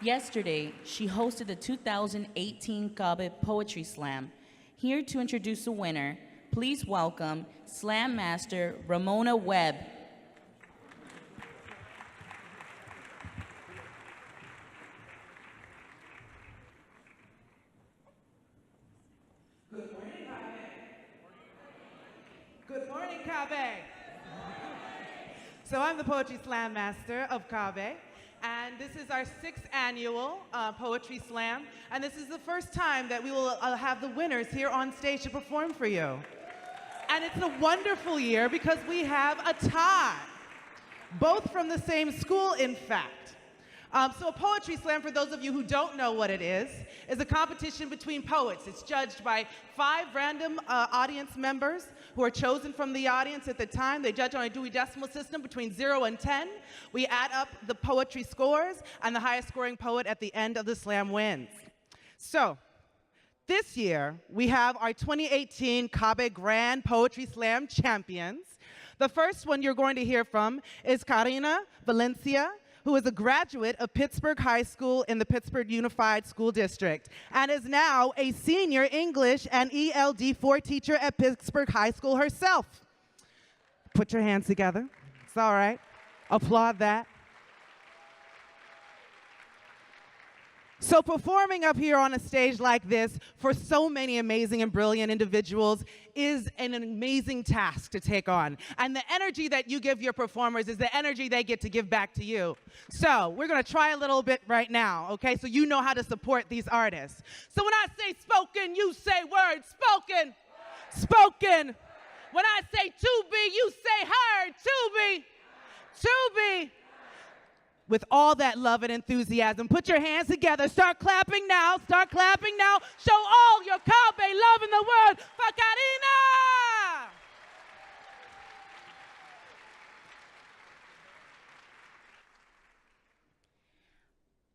Yesterday, she hosted the 2018 CABE Poetry Slam. Here to introduce the winner, please welcome Slam Master Ramona Webb. Good morning, CABE. So I'm the Poetry Slam Master of CABE, and this is our 6th annual Poetry Slam, and this is the first time that we will have the winners here on stage to perform for you. And it's a wonderful year because we have a tie, both from the same school, in fact. So a poetry slam, for those of you who don't know what it is a competition between poets. It's judged by 5 random audience members who are chosen from the audience at the time. They judge on a Dewey Decimal System between 0 and 10. We add up the poetry scores, and the highest scoring poet at the end of the slam wins. So this year, we have our 2018 CABE Grand Poetry Slam champions. The first one you're going to hear from is Karina Valencia, who is a graduate of Pittsburgh High School in the Pittsburgh Unified School District and is now a senior English and ELD 4 teacher at Pittsburgh High School herself. Put your hands together. It's all right. Applaud that. So performing up here on a stage like this for so many amazing and brilliant individuals is an amazing task to take on. And the energy that you give your performers is the energy they get to give back to you. So we're going to try a little bit right now, okay? So you know how to support these artists. So when I say spoken, you say word. Spoken. Spoken. When I say to be, you say heard. To be. To be. With all that love and enthusiasm. Put your hands together. Start clapping now. Start clapping now. Show all your CABE love in the world for Karina.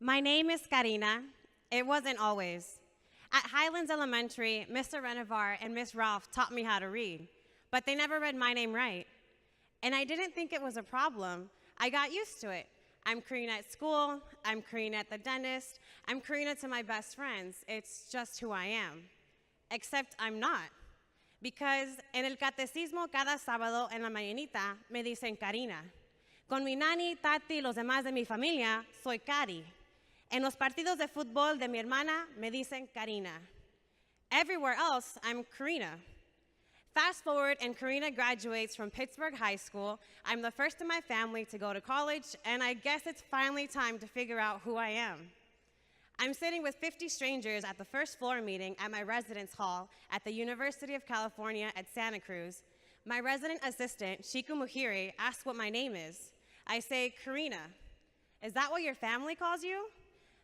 My name is Karina. It wasn't always. At Highlands Elementary, Mr. Renovar and Miss Ralph taught me how to read, but they never read my name right. And I didn't think it was a problem. I got used to it. I'm Karina at school, I'm Karina at the dentist, I'm Karina to my best friends. It's just who I am. Except I'm not. Because en el catecismo cada sábado en la mañanita me dicen Karina. Con mi nani, tati y los demás de mi familia, soy Cari. En los partidos de fútbol de mi hermana me dicen Karina. Everywhere else, I'm Karina. Fast forward, and Karina graduates from Pittsburgh High School. I'm the first in my family to go to college, and I guess it's finally time to figure out who I am. I'm sitting with 50 strangers at the first floor meeting at my residence hall at the University of California at Santa Cruz. My resident assistant, Shiku Muhiri, asks what my name is. I say, Karina. Is that what your family calls you?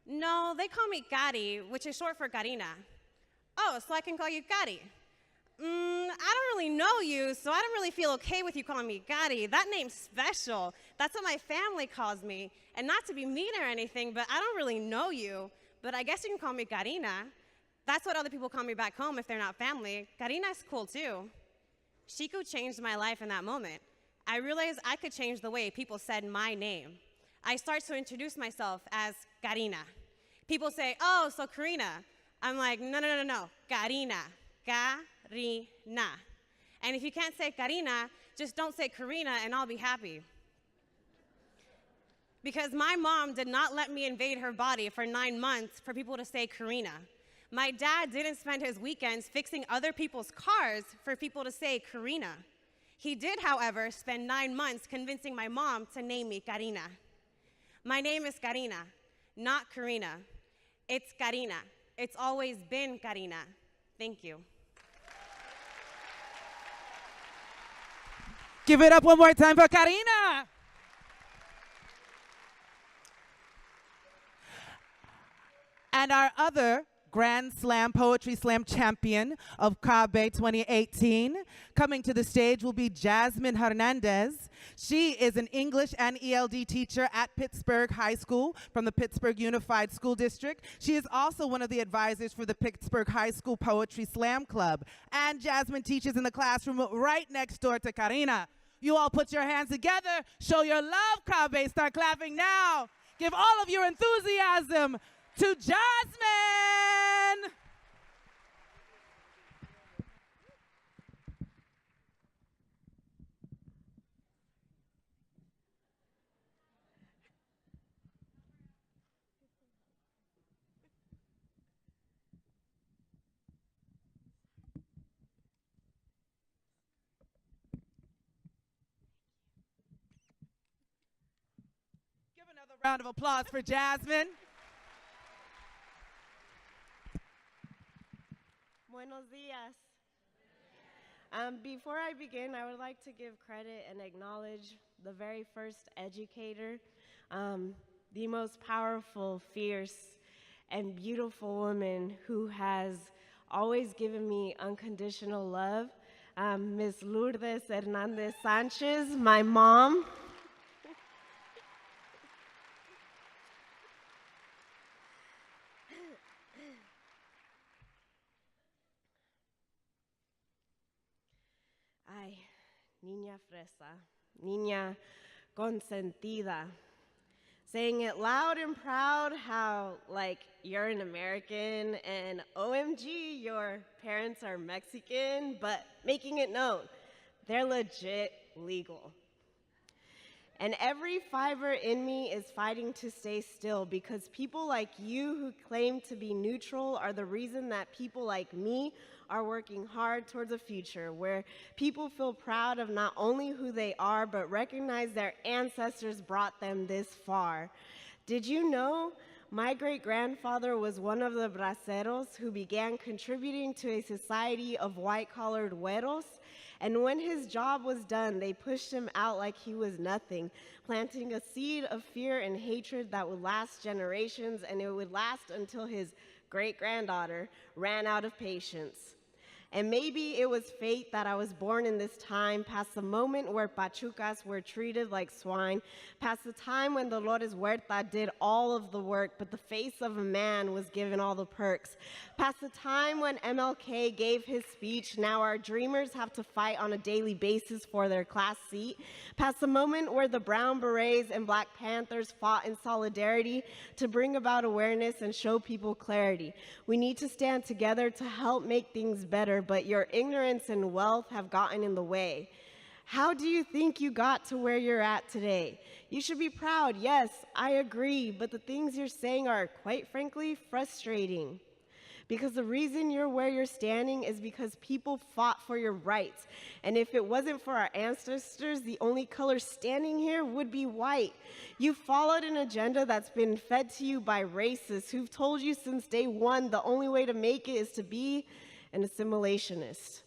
No, they call me Kari, which is short for Karina. Oh, so I can call you Kari. I don't really know you, so I don't really feel okay with you calling me Kari. That name's special. That's what my family calls me. And not to be mean or anything, but I don't really know you. But I guess you can call me Karina. That's what other people call me back home if they're not family. Karina's cool too. Shiku changed my life in that moment. I realized I could change the way people said my name. I start to introduce myself as Karina. People say, oh, so Karina. I'm like, no, Karina. Karina. And if you can't say Karina, just don't say Karina and I'll be happy. Because my mom did not let me invade her body for 9 months for people to say Karina. My dad didn't spend his weekends fixing other people's cars for people to say Karina. He did, however, spend 9 months convincing my mom to name me Karina. My name is Karina, not Karina. It's Karina. It's always been Karina. Thank you. Give it up one more time for Karina. And our other Grand Slam Poetry Slam champion of CABE 2018, coming to the stage will be Jasmine Hernandez. She is an English and ELD teacher at Pittsburgh High School from the Pittsburgh Unified School District. She is also one of the advisors for the Pittsburgh High School Poetry Slam Club. And Jasmine teaches in the classroom right next door to Karina. You all put your hands together, show your love, CABE. Start clapping now. Give all of your enthusiasm to Jasmine. Give another round of applause for Jasmine. Buenos dias. Before I begin, I would like to give credit and acknowledge the very first educator, the most powerful, fierce, and beautiful woman who has always given me unconditional love, Ms. Lourdes Hernandez Sanchez, my mom. Ay, niña fresa, niña consentida. Saying it loud and proud how, like, you're an American and OMG, your parents are Mexican, but making it known, they're legit legal. And every fiber in me is fighting to stay still because people like you who claim to be neutral are the reason that people like me are working hard towards a future where people feel proud of not only who they are, but recognize their ancestors brought them this far. Did you know my great-grandfather was one of the braceros who began contributing to a society of white-collared güeros? And when his job was done, they pushed him out like he was nothing, planting a seed of fear and hatred that would last generations, and it would last until his great-granddaughter ran out of patience. And maybe it was fate that I was born in this time, past the moment where Pachucas were treated like swine, past the time when Dolores Huerta did all of the work, but the face of a man was given all the perks, past the time when MLK gave his speech, now our dreamers have to fight on a daily basis for their class seat, past the moment where the Brown Berets and Black Panthers fought in solidarity to bring about awareness and show people clarity. We need to stand together to help make things better, but your ignorance and wealth have gotten in the way. How do you think you got to where you're at today? You should be proud, yes, I agree, but the things you're saying are, quite frankly, frustrating. Because the reason you're where you're standing is because people fought for your rights. And if it wasn't for our ancestors, the only color standing here would be white. You followed an agenda that's been fed to you by racists who've told you since day one the only way to make it is to be an assimilationist.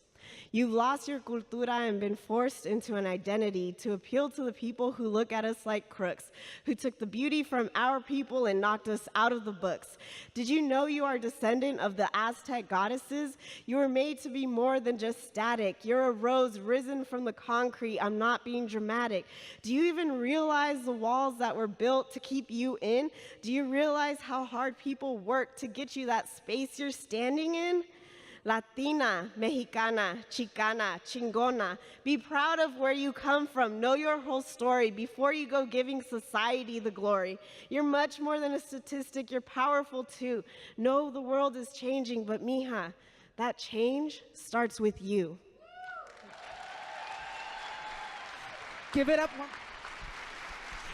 You've lost your cultura and been forced into an identity to appeal to the people who look at us like crooks, who took the beauty from our people and knocked us out of the books. Did you know you are a descendant of the Aztec goddesses? You were made to be more than just static. You're a rose risen from the concrete. I'm not being dramatic. Do you even realize the walls that were built to keep you in? Do you realize how hard people work to get you that space you're standing in? Latina, Mexicana, Chicana, Chingona. Be proud of where you come from. Know your whole story before you go giving society the glory. You're much more than a statistic. You're powerful too. Know the world is changing, but mija, that change starts with you. Give it up one.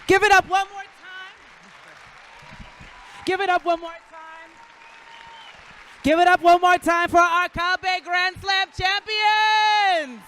Give it up one more time. Give it up one more time. Give it up one more time for our CABE Grand Slam champions!